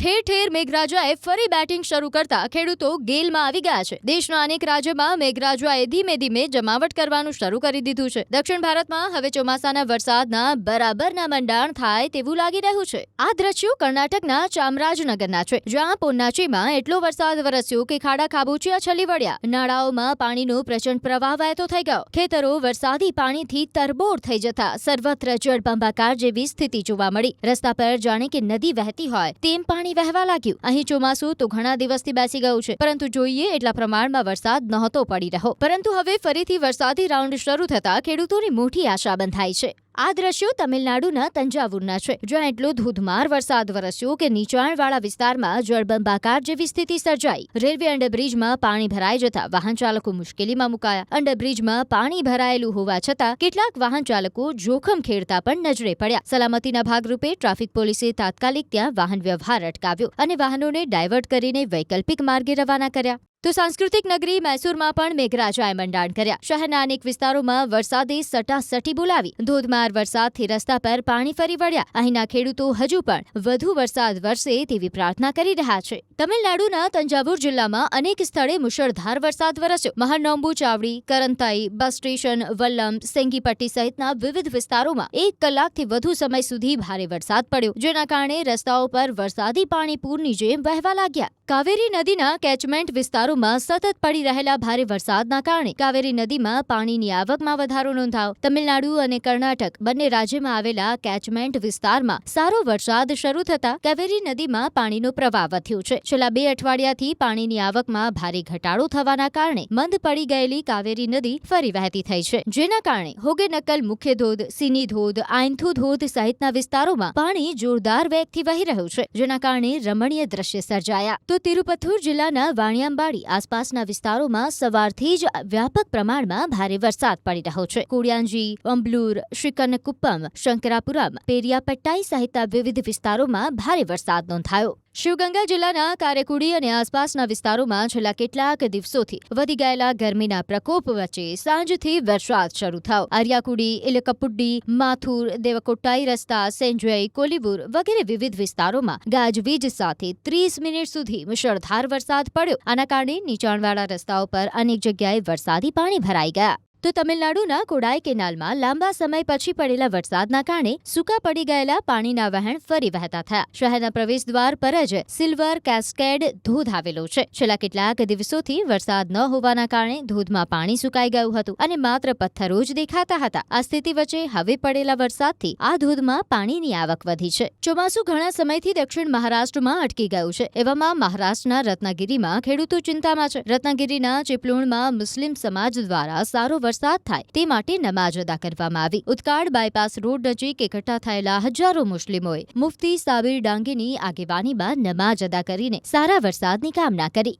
ઠેર ઠેર મેઘરાજાએ ફરી બેટિંગ શરૂ કરતા ખેડૂતો ગેલમાં આવી ગયા છે. દેશના અનેક રાજ્યોમાં મેઘરાજાએ ધીમે ધીમે જમાવટ કરવાનું શરૂ કરી દીધું છે. દક્ષિણ ભારતમાં હવે ચોમાસાના વરસાદના બરાબરના મંડાણ થાય તેવું લાગી રહ્યું છે. આ દ્રશ્યો કર્ણાટકના ચામરાજનગરના છે, જ્યાં પોન્નાચીમાં એટલો વરસાદ વરસ્યો કે ખાડા ખાબોચિયા છલી વળ્યા. નાળાઓમાં પાણીનો પ્રચંડ પ્રવાહ વહેતો થઈ ગયો. ખેતરો વરસાદી પાણીથી તરબોળ થઈ જતા સર્વત્ર જળબંબાકાર જેવી સ્થિતિ જોવા મળી. રસ્તા પર જાણે કે નદી વહેતી હોય તેમ પાણી વહેવા લાગ્યું. અહીં ચોમાસું તો ઘણા દિવસથી બેસી ગયું છે, પરંતુ જોઈએ એટલા પ્રમાણમાં વરસાદ નહોતો પડી રહ્યો. પરંતુ હવે ફરીથી વરસાદી રાઉન્ડ શરૂ થતા ખેડૂતોની મોટી આશા બંધાઈ છે. આ દ્રશ્યો તમિલનાડુના તંજાવુરના છે, જ્યાં એટલો ધોધમાર વરસાદ વરસ્યો કે નીચાણવાળા વિસ્તારમાં જળબંબાકાર જેવી સ્થિતિ સર્જાઈ. રેલવે અંડરબ્રિજમાં પાણી ભરાઈ જતા વાહન ચાલકો મુશ્કેલીમાં મુકાયા. અંડરબ્રિજમાં પાણી ભરાયેલું હોવા છતાં કેટલાક વાહન ચાલકો જોખમ ખેડતા પણ નજરે પડ્યા. સલામતીના ભાગરૂપે ટ્રાફિક પોલીસે તાત્કાલિક ત્યાં વાહન વ્યવહાર અટકાવ્યો અને વાહનોને ડાયવર્ટ કરીને વૈકલ્પિક માર્ગે રવાના કર્યા. તો સાંસ્કૃતિક નગરી મૈસૂરમાં પણ મેઘરાજાએ મંડાણ કર્યા. શહેરના અનેક વિસ્તારોમાં વરસાદે સટાસટી બોલાવી. ધોધમાર વરસાદથી રસ્તા પર પાણી ફરી વળ્યા. અહીંના ખેડૂતો હજુ પણ વધુ વરસાદ વરસે તેવી પ્રાર્થના કરી રહ્યા છે. તમિલનાડુના તંજાવુર જિલ્લામાં અનેક સ્થળે મુશળધાર વરસાદ વરસ્યો. મહરનોમ્બુ ચાવડી, કરંતાઈ, બસ સ્ટેશન, વલ્લમ, સેંગીપટ્ટી સહિતના વિવિધ વિસ્તારોમાં 1 કલાકથી વધુ સમય સુધી ભારે વરસાદ પડ્યો, જેના કારણે રસ્તાઓ પર વરસાદી પાણી પૂરની જેમ વહેવા લાગ્યા. કાવેરી નદીના કેચમેન્ટ વિસ્તારોમાં સતત પડી રહેલા ભારે વરસાદના કારણે કાવેરી નદીમાં પાણીની આવકમાં વધારો નોંધાયો. તમિલનાડુ અને કર્ણાટક બંને રાજ્યમાં આવેલા કેચમેન્ટ વિસ્તારમાં સારો વરસાદ શરૂ થતા કાવેરી નદીમાં પાણીનો પ્રવાહ વધ્યો છે. છેલ્લા 2 અઠવાડિયાથી પાણીની આવકમાં ભારે ઘટાડો થવાના કારણે મંદ પડી ગયેલી કાવેરી નદી ફરી વહેતી થઈ છે, જેના કારણે હોગેનકલ મુખ્ય ધોધ, સિની ધોધ, આઇન્થુ ધોધ સહિતના વિસ્તારોમાં પાણી જોરદાર વેગથી વહી રહ્યું છે, જેના કારણે રમણીય દ્રશ્ય સર્જાયા. તો તિરુપથુર જિલ્લાના વાણિયામ્બાડી આસપાસના વિસ્તારોમાં સવારથી જ વ્યાપક પ્રમાણમાં ભારે વરસાદ પડી રહ્યો છે. કોડિયાંજી, અંબલુર, શ્રીકન્નકુપ્પમ, શંકરાપુરમ, પેરિયાપટ્ટાઈ સહિતના વિવિધ વિસ્તારોમાં ભારે વરસાદ નોંધાયો. શિવગંગા જિલ્લાના કારેકુડી અને આસપાસના વિસ્તારોમાં છેલ્લા કેટલાક દિવસોથી વધી ગયેલા ગરમીના પ્રકોપ વચ્ચે સાંજથી વરસાદ શરૂ થયો. આર્યાકુડી, ઇલકપુડ્ડી, માથુર, દેવકોટ્ટાઈ રસ્તા, સેંજોઈ, કોલીવુર વગેરે વિવિધ વિસ્તારોમાં ગાજવીજ સાથે 30 મિનિટ સુધી મુશળધાર વરસાદ પડ્યો. આના કારણે નીચાણવાળા રસ્તાઓ પર અનેક જગ્યાએ વરસાદી પાણી ભરાઈ ગયા. તો તમિલનાડુના કોડાઈ કેનાલમાં લાંબા સમય પછી પડેલા વરસાદના કારણે સૂકા પડી ગયેલા પાણીના વહેણ ફરી વહેતા થયા. શહેરના પ્રવેશદ્વાર પર જ સિલ્વર કેસ્કેડ ધોધ આવેલો છે. છેલ્લા કેટલાક દિવસોથી વરસાદ ન હોવાના કારણે ધોધમાં પાણી સુકાઈ ગયું હતું અને માત્ર પથ્થરો જ દેખાતા હતા. આ સ્થિતિ વચ્ચે હવે પડેલા વરસાદથી આ ધોધમાં પાણીની આવક વધી છે. ચોમાસું ઘણા સમયથી દક્ષિણ મહારાષ્ટ્રમાં અટકી ગયું છે. એવામાં મહારાષ્ટ્રના રત્નાગીરીમાં ખેડૂતો ચિંતામાં છે. રત્નાગીરીના ચીપલુણમાં મુસ્લિમ સમાજ દ્વારા સારો વરસાદ થાય તે માટે નમાજ અદા કરવામાં આવી. ઉત્કાળ બાયપાસ રોડ નજીક એકઠા થયેલા હજારો મુસ્લિમોએ મુફ્તી સાબિર ડાંગીની આગેવાનીમાં નમાજ અદા કરીને સારા વરસાદની કામના કરી.